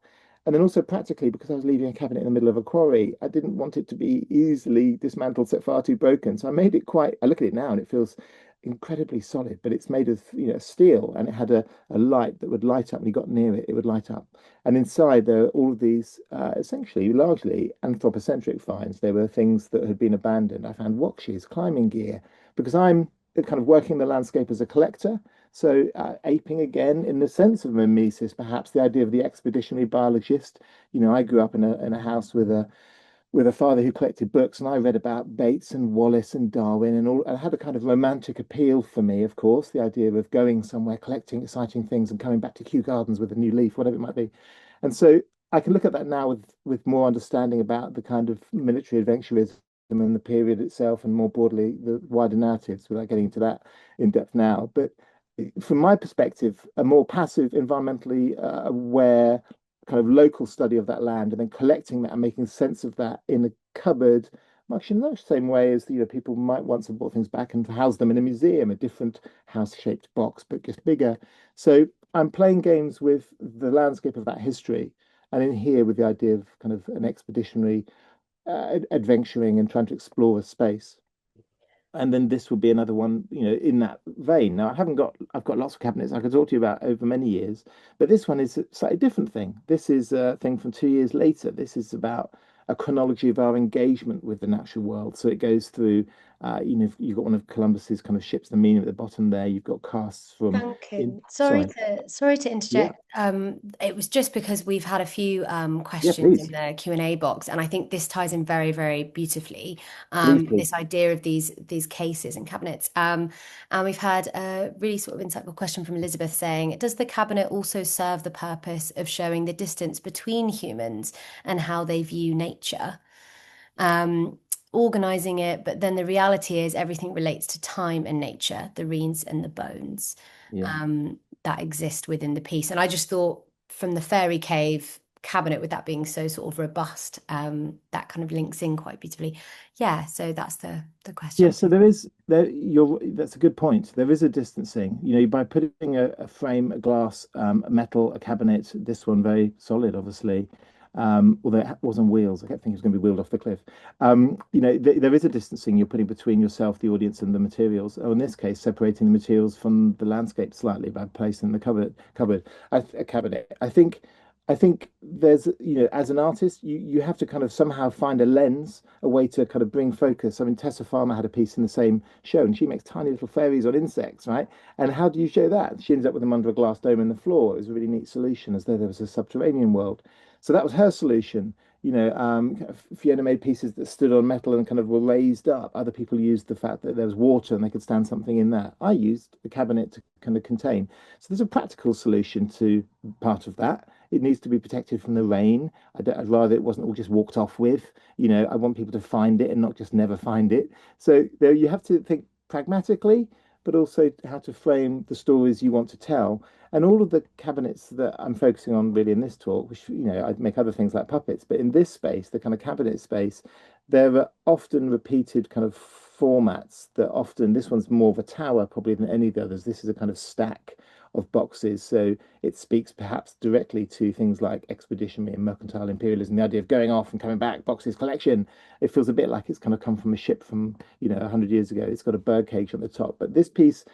And then also practically, because I was leaving a cabinet in the middle of a quarry, I didn't want it to be easily dismantled, so far too broken. So I made it quite, I look at it now and it feels incredibly solid, but it's made of, steel, and it had a light that would light up. When you got near it, it would light up. And inside there are all of these essentially largely anthropocentric finds. They were things that had been abandoned. I found watches, climbing gear, because I'm kind of working the landscape as a collector. So, aping again, in the sense of mimesis, perhaps the idea of the expeditionary biologist. I grew up in a house with a father who collected books, and I read about Bates and Wallace and Darwin and all. It had a kind of romantic appeal for me, of course, the idea of going somewhere, collecting exciting things, and coming back to Kew Gardens with a new leaf, whatever it might be. And so I can look at that now with more understanding about the kind of military adventurism and the period itself, and more broadly the wider narratives, without getting into that in depth now. But from my perspective, a more passive, environmentally aware kind of local study of that land, and then collecting that and making sense of that in a cupboard, much in the same way as people might once have brought things back and house them in a museum, a different house-shaped box, but just bigger. So I'm playing games with the landscape of that history, and in here with the idea of kind of an expeditionary adventuring and trying to explore a space. And then this would be another one, in that vein. Now, I've got lots of cabinets I could talk to you about over many years, but this one is a slightly different thing. This is a thing from 2 years later. This is about a chronology of our engagement with the natural world. So it goes through, you've got one of Columbus's kind of ships, the Meaning at the bottom there. You've got casts from Duncan, sorry sorry, to yeah, interject. It was just because we've had a few yeah, questions in please, the Q&A box, and I think this ties in very, very beautifully. please. This idea of these cases and cabinets. And we've had a really sort of insightful question from Elizabeth saying, does the cabinet also serve the purpose of showing the distance between humans and how they view nature? Organizing it, but then the reality is everything relates to time and nature, the reeds and the bones Yeah. that exist within the piece. And I just thought from the fairy cave cabinet, with that being so sort of robust, that kind of links in quite beautifully. Yeah, so that's the Yeah, question. so that's a good point. There is a distancing, by putting a frame, a glass, a metal, a cabinet, this one very solid, obviously. Although it was on wheels, I kept thinking it was going to be wheeled off the cliff. There is a distancing you're putting between yourself, the audience, and the materials. Or in this case, separating the materials from the landscape slightly by placing the cabinet. I think there's, as an artist, you have to kind of somehow find a lens, a way to kind of bring focus. I mean, Tessa Farmer had a piece in the same show, and she makes tiny little fairies on insects, right? And how do you show that? She ends up with them under a glass dome in the floor. It was a really neat solution, as though there was a subterranean world. So that was her solution. Fiona made pieces that stood on metal and kind of were raised up. Other people used the fact that there was water and they could stand something in that. I used the cabinet to kind of contain. So there's a practical solution to part of that. It needs to be protected from the rain. I'd rather it wasn't all just walked off with. I want people to find it and not just never find it. So there you have to think pragmatically, but also how to frame the stories you want to tell. And all of the cabinets that I'm focusing on really in this talk, which, I'd make other things like puppets, but in this space, the kind of cabinet space, there are often repeated kind of formats that often, this one's more of a tower probably than any of the others. This is a kind of stack of boxes. So it speaks perhaps directly to things like expeditionary and mercantile imperialism, the idea of going off and coming back, boxes collection. It feels a bit like it's kind of come from a ship from, 100 years ago. It's got a bird cage on the top. But this piece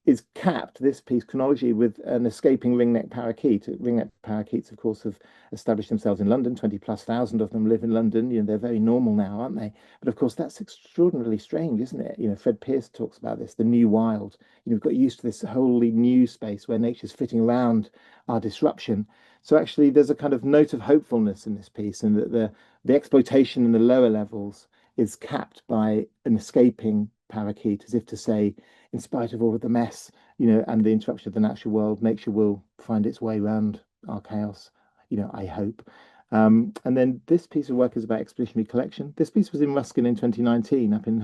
is capped, this piece, chronology, with an escaping ringneck parakeet. Ringneck parakeets, of course, have established themselves in London. 20 plus thousand of them live in London. They're very normal now, aren't they? But of course, that's extraordinarily strange, isn't it? Fred Pearce talks about this, the new wild. We've got used to this wholly new space where nature's fitting around our disruption. So actually, there's a kind of note of hopefulness in this piece, and that the exploitation in the lower levels is capped by an escaping parakeet, as if to say, in spite of all of the mess, and the interruption of the natural world, nature will find its way around our chaos, I hope. And then this piece of work is about expeditionary collection. This piece was in Ruskin in 2019 up in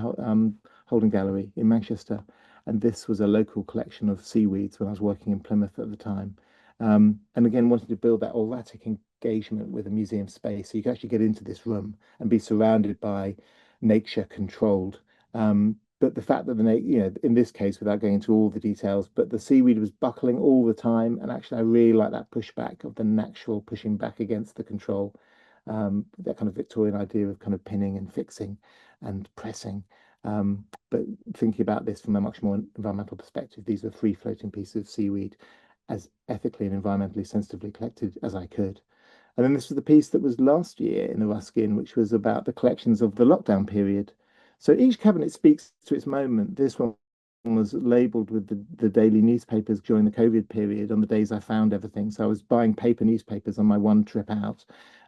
Holden Gallery in Manchester. And this was a local collection of seaweeds when I was working in Plymouth at the time. And again, wanting to build that auratic engagement with a museum space. So you can actually get into this room and be surrounded by nature controlled. But the fact that in this case, without going into all the details, but the seaweed was buckling all the time. And actually, I really like that pushback of the natural pushing back against the control. That kind of Victorian idea of kind of pinning and fixing and pressing. But thinking about this from a much more environmental perspective, these were free floating pieces of seaweed as ethically and environmentally sensitively collected as I could. And then this was the piece that was last year in the Ruskin, which was about the collections of the lockdown period. So each cabinet speaks to its moment. This one was labeled with the daily newspapers during the COVID period on the days I found everything. So I was buying paper newspapers on my one trip out,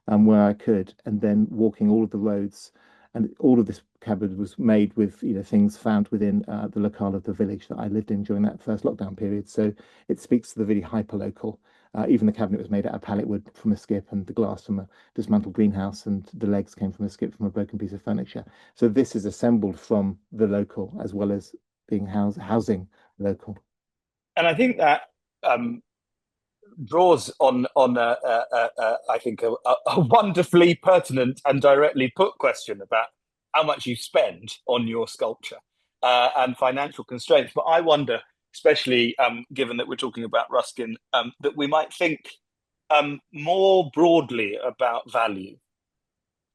where I could, and then walking all of the roads. And all of this cabinet was made with things found within the locale of the village that I lived in during that first lockdown period. So it speaks to the really hyper local. Even the cabinet was made out of pallet wood from a skip, and the glass from a dismantled greenhouse, and the legs came from a skip from a broken piece of furniture. So this is assembled from the local as well as being housing local. And I think that draws on I think a wonderfully pertinent and directly put question about how much you spend on your sculpture and financial constraints. But I wonder, especially given that we're talking about Ruskin, that we might think more broadly about value,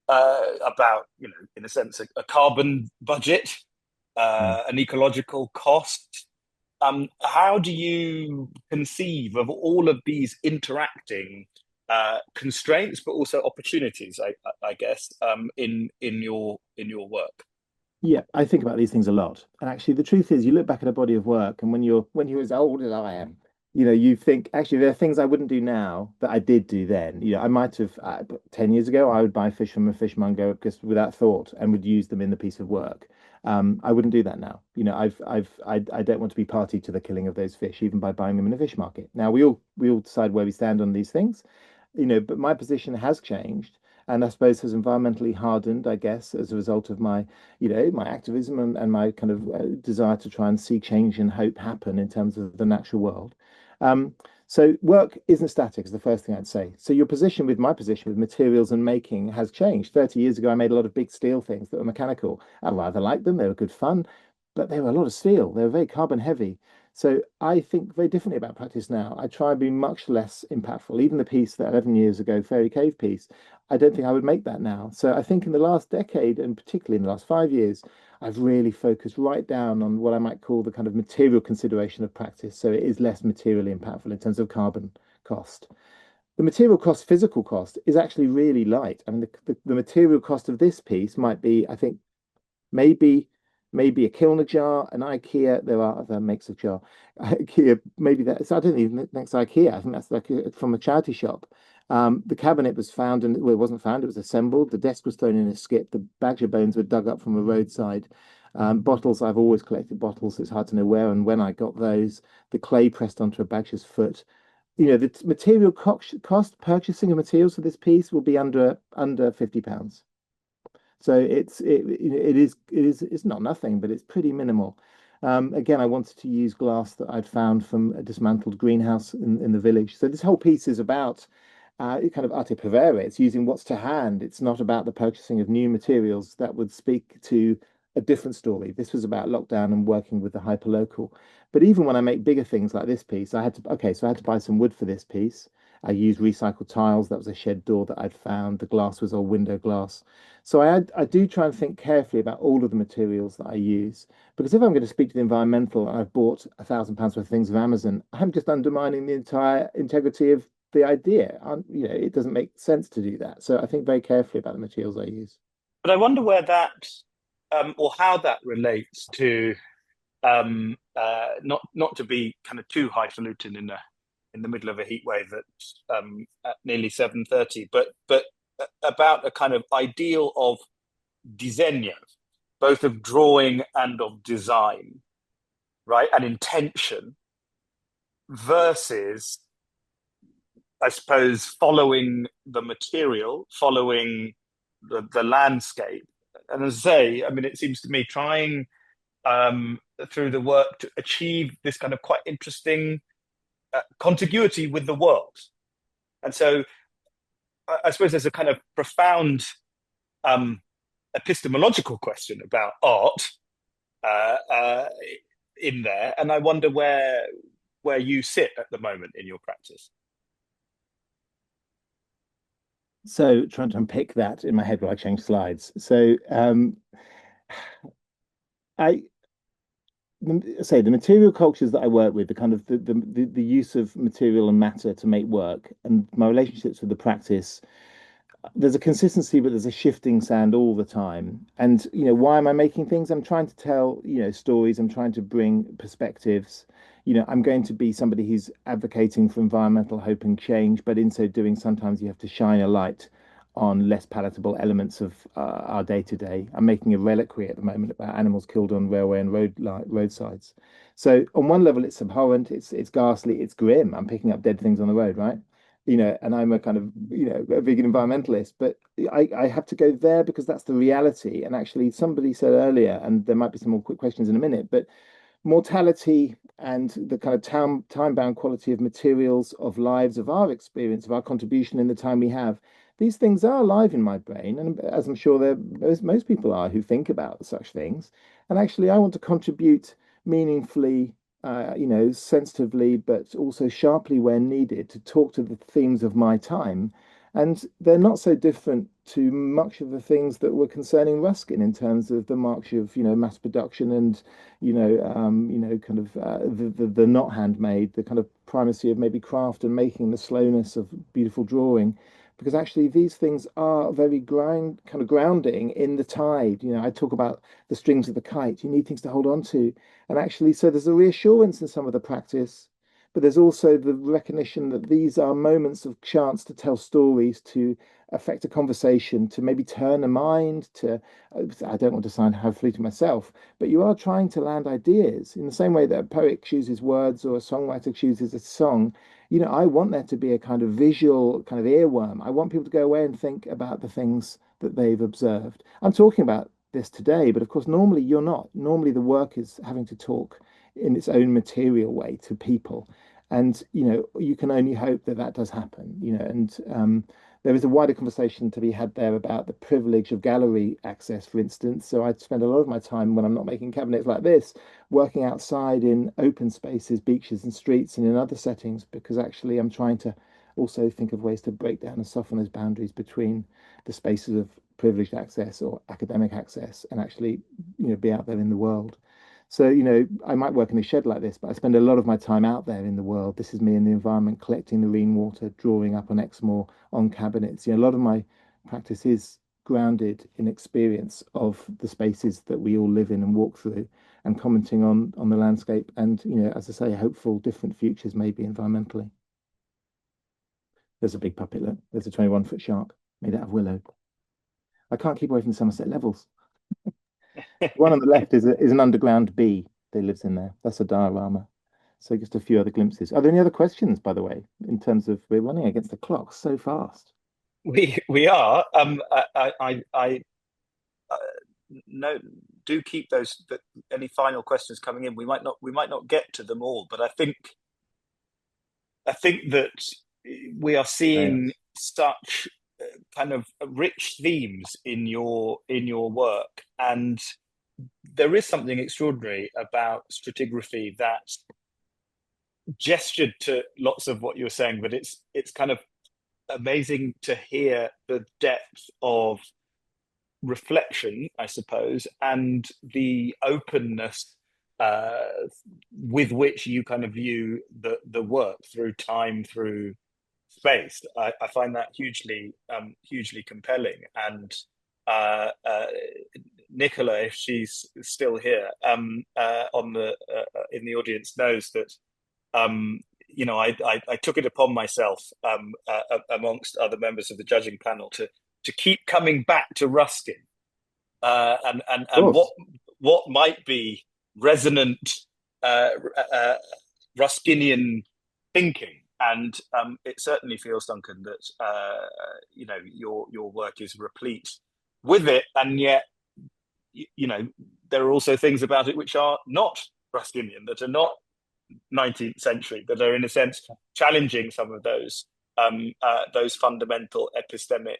about in a sense, a carbon budget, an ecological cost. How do you conceive of all of these interacting constraints, but also opportunities? I guess in your work. Yeah, I think about these things a lot. And actually, the truth is, you look back at a body of work, and when you're as old as I am, you think actually there are things I wouldn't do now that I did do then. I might have 10 years ago, I would buy fish from a fishmonger just without thought and would use them in the piece of work. I wouldn't do that now. I don't want to be party to the killing of those fish, even by buying them in a fish market. Now we all decide where we stand on these things, but my position has changed. And I suppose has environmentally hardened, I guess, as a result of my activism and my kind of desire to try and see change and hope happen in terms of the natural world. So work isn't static, is the first thing I'd say. So my position with materials and making has changed. 30 years ago, I made a lot of big steel things that were mechanical. I rather liked them. They were good fun, but they were a lot of steel. They were very carbon heavy. So I think very differently about practice now. I try and be much less impactful. Even the piece that 11 years ago, Fairy Cave piece, I don't think I would make that now. So I think in the last decade, and particularly in the last 5 years, I've really focused right down on what I might call the kind of material consideration of practice. So it is less materially impactful in terms of carbon cost. The material cost, physical cost, is actually really light. I mean, the material cost of this piece might be, I think, maybe maybe a Kilner jar, an IKEA. There are other makes of jar. IKEA, maybe that's, I don't even think that's IKEA. I think that's like from a charity shop. The cabinet was found, and well, it wasn't found, it was assembled. The desk was thrown in a skip. The badger bones were dug up from a roadside. Bottles, I've always collected bottles. It's hard to know where and when I got those. The clay pressed onto a badger's foot. The material cost purchasing of materials for this piece will be under £50. So it's not nothing, but it's pretty minimal. Again, I wanted to use glass that I'd found from a dismantled greenhouse in the village. So this whole piece is about kind of arte povere. It's using what's to hand. It's not about the purchasing of new materials. That would speak to a different story. This was about lockdown and working with the hyperlocal. But even when I make bigger things like this piece, I had to buy some wood for this piece. I used recycled tiles. That was a shed door that I'd found. The glass was all window glass. So I do try and think carefully about all of the materials that I use. Because if I'm going to speak to the environmental and I've bought £1,000 worth of things of Amazon, I'm just undermining the entire integrity of the idea. It doesn't make sense to do that. So I think very carefully about the materials I use. But I wonder where that, or how that relates to, not to be kind of too highfalutin in the middle of a heat wave at nearly 7:30, but about a kind of ideal of diseño, both of drawing and of design, right, and intention versus, I suppose, following the material, following the landscape. And as I say, I mean, it seems to me trying through the work to achieve this kind of quite interesting contiguity with the world. And so I suppose there's a kind of profound epistemological question about art uh, uh, in there. And I wonder where you sit at the moment in your practice. So trying to unpick that in my head while I change slides. So I say the material cultures that I work with, the kind of the use of material and matter to make work, and my relationships with the practice, there's a consistency, but there's a shifting sand all the time. And why am I making things? I'm trying to tell stories. I'm trying to bring perspectives. I'm going to be somebody who's advocating for environmental hope and change, but in so doing, sometimes you have to shine a light on less palatable elements of our day to day. I'm making a reliquary at the moment about animals killed on railway and roadsides. So on one level, it's abhorrent, it's ghastly, it's grim. I'm picking up dead things on the road, right? And I'm a kind of, a vegan environmentalist, but I have to go there because that's the reality. And actually, somebody said earlier, and there might be some more quick questions in a minute, but mortality and the kind of time-bound quality of materials, of lives, of our experience, of our contribution in the time we have, these things are alive in my brain, and as I'm sure most people are who think about such things. And actually, I want to contribute meaningfully, sensitively, but also sharply where needed to talk to the themes of my time. And they're not so different to much of the things that were concerning Ruskin in terms of the march of, mass production and, kind of the not handmade, the kind of primacy of maybe craft and making, the slowness of beautiful drawing. Because actually these things are very kind of grounding in the tide. I talk about the strings of the kite. You need things to hold on to. And actually, so there's a reassurance in some of the practice, but there's also the recognition that these are moments of chance to tell stories, to affect a conversation, to maybe turn a mind, I don't want to sound highfalutin myself, but you are trying to land ideas in the same way that a poet chooses words or a songwriter chooses a song. I want there to be a kind of visual kind of earworm. I want people to go away and think about the things that they've observed. I'm talking about this today, but of course, normally you're not. Normally, the work is having to talk in its own material way to people. And, you can only hope that that does happen, and there is a wider conversation to be had there about the privilege of gallery access, for instance. So I'd spend a lot of my time when I'm not making cabinets like this, working outside in open spaces, beaches and streets and in other settings, because actually I'm trying to also think of ways to break down and soften those boundaries between the spaces of privileged access or academic access and actually, be out there in the world. So, I might work in a shed like this, but I spend a lot of my time out there in the world. This is me in the environment, collecting the rainwater, drawing up on Exmoor, on cabinets. A lot of my practice is grounded in experience of the spaces that we all live in and walk through, and commenting on the landscape and, as I say, hopeful different futures maybe environmentally. There's a big puppet, look. There's a 21-foot shark made out of willow. I can't keep away from the Somerset levels. One on the left is an underground bee that lives in there. That's a diorama. So just a few other glimpses. Are there any other questions, by the way, in terms of we're running against the clock so fast? We are. I no, do keep those. Any final questions coming in? We might not get to them all, but I think that we are seeing such kind of rich themes in your work, and there is something extraordinary about stratigraphy that gestured to lots of what you were saying, but it's kind of amazing to hear the depth of reflection, I suppose, and the openness uh, with which you kind of view the work through time, through space. I find that hugely compelling. And uh, uh, Nicola, if she's still here, on the in the audience, knows that I took it upon myself, amongst other members of the judging panel, to keep coming back to Ruskin, Of and course. what might be resonant uh, uh, Ruskinian thinking. And it certainly feels, Duncan, that your work is replete with it, and yet there are also things about it which are not Ruskinian, that are not 19th century, that are in a sense challenging some of those fundamental epistemic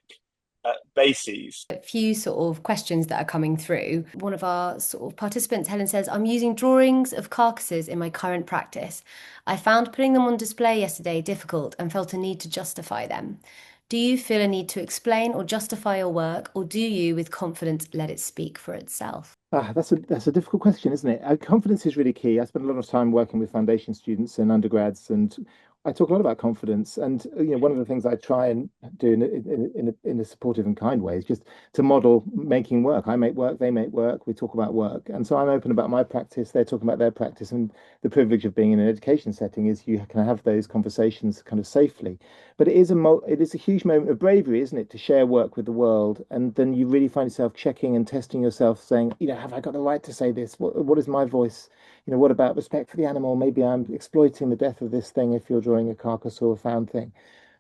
bases. A few sort of questions that are coming through. One of our sort of participants, Helen, says, I'm using drawings of carcasses in my current practice. I found putting them on display yesterday difficult and felt a need to justify them. Do you feel a need to explain or justify your work, or do you, with confidence, let it speak for itself? That's a difficult question, isn't it? Confidence is really key. I spend a lot of time working with foundation students and undergrads, and I talk a lot about confidence. And one of the things I try and do in a supportive and kind way is just to model making work. I make work, they make work, we talk about work, and so I'm open about my practice. They're talking about their practice, and the privilege of being in an education setting is you can have those conversations kind of safely. But it is a huge moment of bravery, isn't it, to share work with the world, and then you really find yourself checking and testing yourself, saying, have I got the right to say this? What is my voice? What about respect for the animal? Maybe I'm exploiting the death of this thing if you're drawing a carcass or a found thing.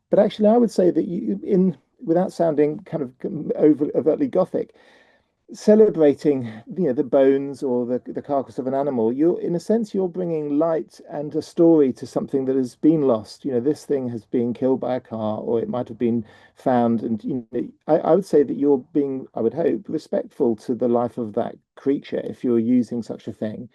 But actually, I would say that without sounding kind of overtly gothic, celebrating the bones or the carcass of an animal, you're in a sense you're bringing light and a story to something that has been lost. This thing has been killed by a car, or it might have been found, and I would say that you're being, I would hope, respectful to the life of that creature if you're using such a thing.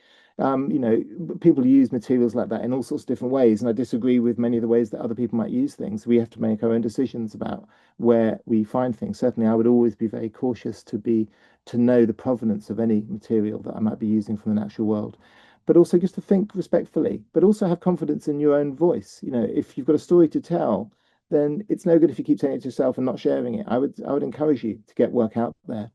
People use materials like that in all sorts of different ways, and I disagree with many of the ways that other people might use things. We have to make our own decisions about where we find things. Certainly, I would always be very cautious to know the provenance of any material that I might be using from the natural world, but also just to think respectfully, but also have confidence in your own voice. If you've got a story to tell, then it's no good if you keep saying it to yourself and not sharing it. I would encourage you to get work out there,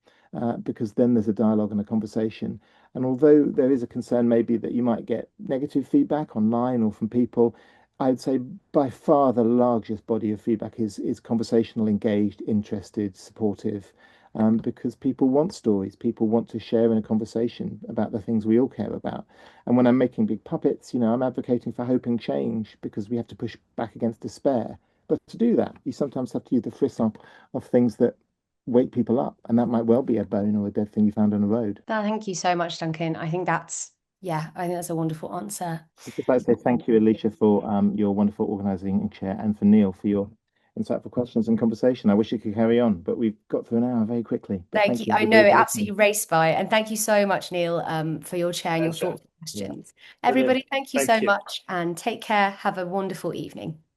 because then there's a dialogue and a conversation. And although there is a concern maybe that you might get negative feedback online or from people, I'd say by far the largest body of feedback is conversational, engaged, interested, supportive, because people want stories. People want to share in a conversation about the things we all care about. And when I'm making big puppets, I'm advocating for hope and change because we have to push back against despair. But to do that, you sometimes have to use the frisson of things that wake people up, and that might well be a bone or a dead thing you found on the road. Thank you so much, Duncan. I think that's a wonderful answer. I'd just like to say thank you, Alicia, for your wonderful organising chair, and for Neil for your insightful questions and conversation. I wish it could carry on, but we've got through an hour very quickly. But Thank you. thank you, I know everybody, it for absolutely listening. raced by, and thank you so much, Neil, for your sharing your Pleasure. thoughtful Yeah. questions. Brilliant. Everybody, thank you so Thank you. much, and take care. Have a wonderful evening.